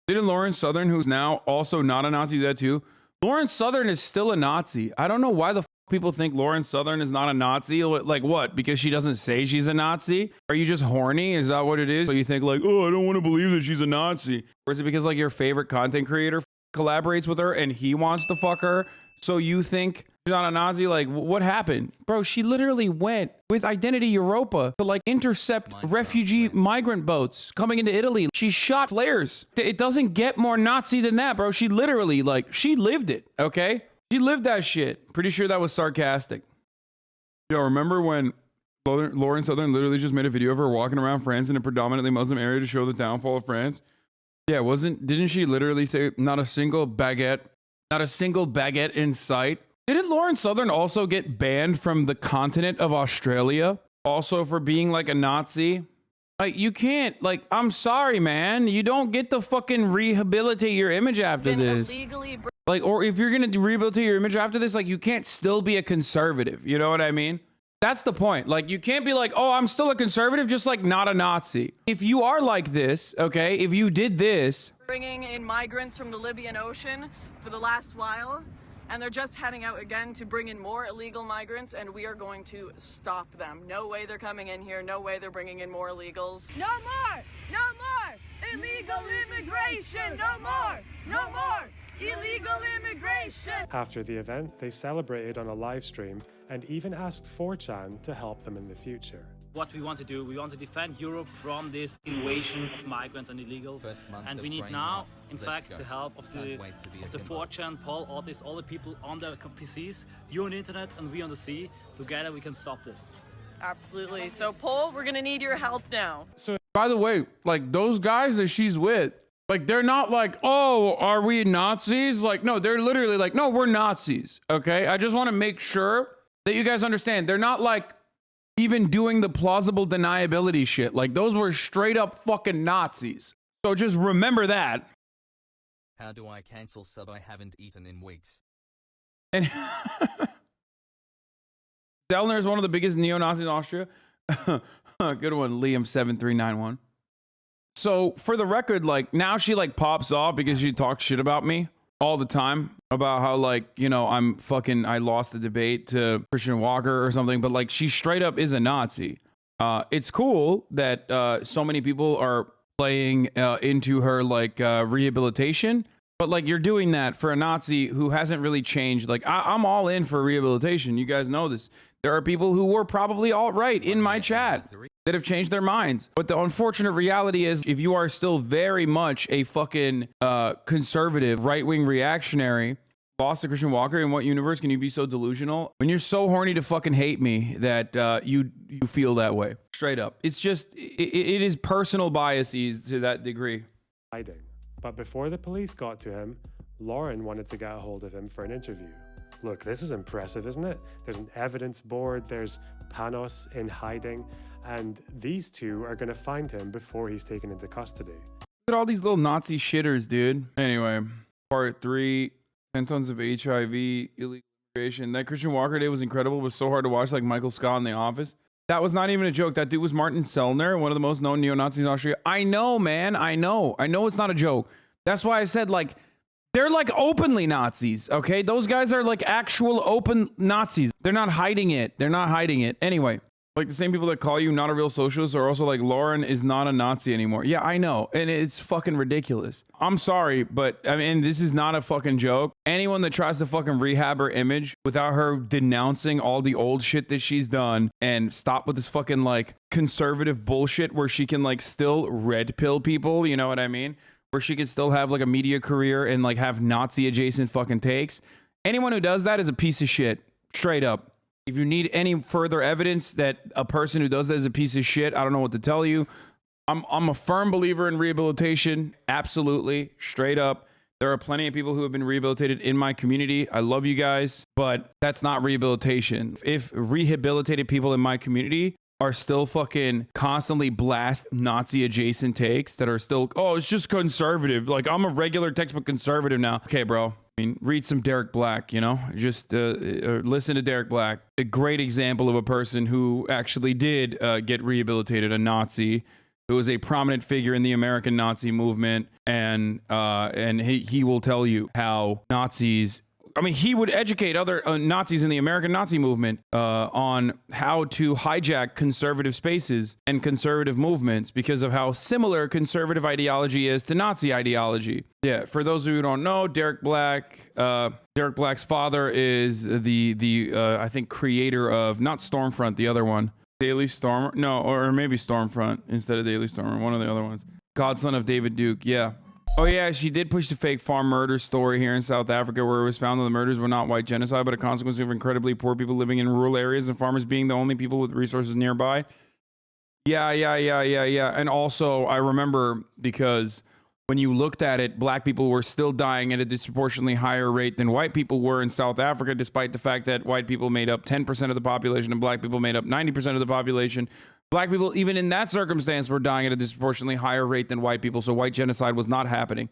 Didn't Lawrence Southern, who's now also not a Nazi, do that too? Lawrence Southern is still a Nazi. I don't know why the people think Lawrence Southern is not a Nazi. Like what? Because she doesn't say she's a Nazi? Are you just horny? Is that what it is? So you think like, oh, I don't want to believe that she's a Nazi. Or is it because like your favorite content creator collaborates with her and he wants to fuck her? So you think she's not a Nazi? Like what happened? Bro, she literally went with Identity Europa to like intercept refugee migrant boats coming into Italy. She shot flares. It doesn't get more Nazi than that, bro. She literally like, she lived it, okay? She lived that shit. Pretty sure that was sarcastic. Yo, remember when Lauren Southern literally just made a video of her walking around France in a predominantly Muslim area to show the downfall of France? Yeah, didn't she literally say not a single baguette in sight? Didn't Lauren Southern also get banned from the continent of Australia? Also for being like a Nazi? Like you can't, like, I'm sorry, man. You don't get to fucking rehabilitate your image after this. Like, or if you're gonna rehabilitate your image after this, like you can't still be a conservative. You know what I mean? That's the point. Like you can't be like, oh, I'm still a conservative, just like not a Nazi. If you are like this, okay, if you did this. Bringing in migrants from the Libyan Ocean for the last while, and they're just heading out again to bring in more illegal migrants, and we are going to stop them. No way they're coming in here. No way they're bringing in more illegals. No more! No more! Illegal immigration! No more! No more! Illegal immigration! After the event, they celebrated on a live stream and even asked 4chan to help them in the future. What we want to do, we want to defend Europe from this invasion of migrants and illegals, and we need now, in fact, the help of the 4chan, Paul, all the people on the PCs, you on the internet and we on the sea. Together we can stop this. Absolutely. So, Paul, we're gonna need your help now. So, by the way, like those guys that she's with, like they're not like, oh, are we Nazis? Like, no, they're literally like, no, we're Nazis. Okay, I just want to make sure that you guys understand. They're not like even doing the plausible deniability shit. Like those were straight up fucking Nazis. So just remember that. How do I cancel sub I haven't eaten in weeks? And Zellner is one of the biggest neo-Nazis in Austria. Good one, Liam7391. So for the record, like now she like pops off because she talks shit about me all the time about how like, you know, I lost the debate to Christian Walker or something, but like she straight up is a Nazi. It's cool that so many people are playing into her like rehabilitation, but like you're doing that for a Nazi who hasn't really changed. Like I'm all in for rehabilitation. You guys know this. There are people who were probably all right in my chat that have changed their minds. But the unfortunate reality is if you are still very much a fucking conservative, right-wing reactionary, lost to Christian Walker, in what universe can you be so delusional? When you're so horny to fucking hate me that you feel that way. Straight up. It's just, it is personal biases to that degree. hiding. But before the police got to him, Lauren wanted to get a hold of him for an interview. Look, this is impressive, isn't it? There's an evidence board, there's Panos in hiding, and these two are going to find him before he's taken into custody. Look at all these little Nazi shitters, dude. Anyway, part 3, 10 tons of HIV, illegal immigration. That Christian Walker day was incredible. It was so hard to watch, like Michael Scott in The Office. That was not even a joke. That dude was Martin Sellner, one of the most known neo-Nazis in Austria. I know, man. I know it's not a joke. That's why I said, like, they're like openly Nazis, okay? Those guys are like actual open Nazis. They're not hiding it. They're not hiding it. Anyway, like the same people that call you not a real socialist are also like, Lauren is not a Nazi anymore. Yeah, I know. And it's fucking ridiculous. I'm sorry, but I mean, this is not a fucking joke. Anyone that tries to fucking rehab her image without her denouncing all the old shit that she's done and stop with this fucking like conservative bullshit where she can like still red pill people, you know what I mean? Where she could still have like a media career and like have Nazi adjacent fucking takes. Anyone who does that is a piece of shit. Straight up. If you need any further evidence that a person who does that is a piece of shit, I don't know what to tell you. I'm a firm believer in rehabilitation. Absolutely. Straight up. There are plenty of people who have been rehabilitated in my community. I love you guys, but that's not rehabilitation. If rehabilitated people in my community are still fucking constantly blast Nazi adjacent takes that are still, oh, it's just conservative. Like I'm a regular textbook conservative now. Okay, bro. I mean, read some Derek Black, you know, just listen to Derek Black. A great example of a person who actually did get rehabilitated, a Nazi who was a prominent figure in the American Nazi movement, and he will tell you how Nazis. I mean, he would educate other Nazis in the American Nazi movement on how to hijack conservative spaces and conservative movements because of how similar conservative ideology is to Nazi ideology. Yeah, for those of you who don't know, Derek Black's father is the I think creator of, not Stormfront, the other one, Daily Stormer. No, or maybe Stormfront instead of Daily Stormer, one of the other ones. Godson of David Duke, yeah. Oh yeah, she did push the fake farm murder story here in South Africa, where it was found that the murders were not white genocide, but a consequence of incredibly poor people living in rural areas and farmers being the only people with resources nearby. Yeah. And also, I remember, because when you looked at it, black people were still dying at a disproportionately higher rate than white people were in South Africa, despite the fact that white people made up 10% of the population and black people made up 90% of the population. Black people, even in that circumstance, were dying at a disproportionately higher rate than white people, so white genocide was not happening.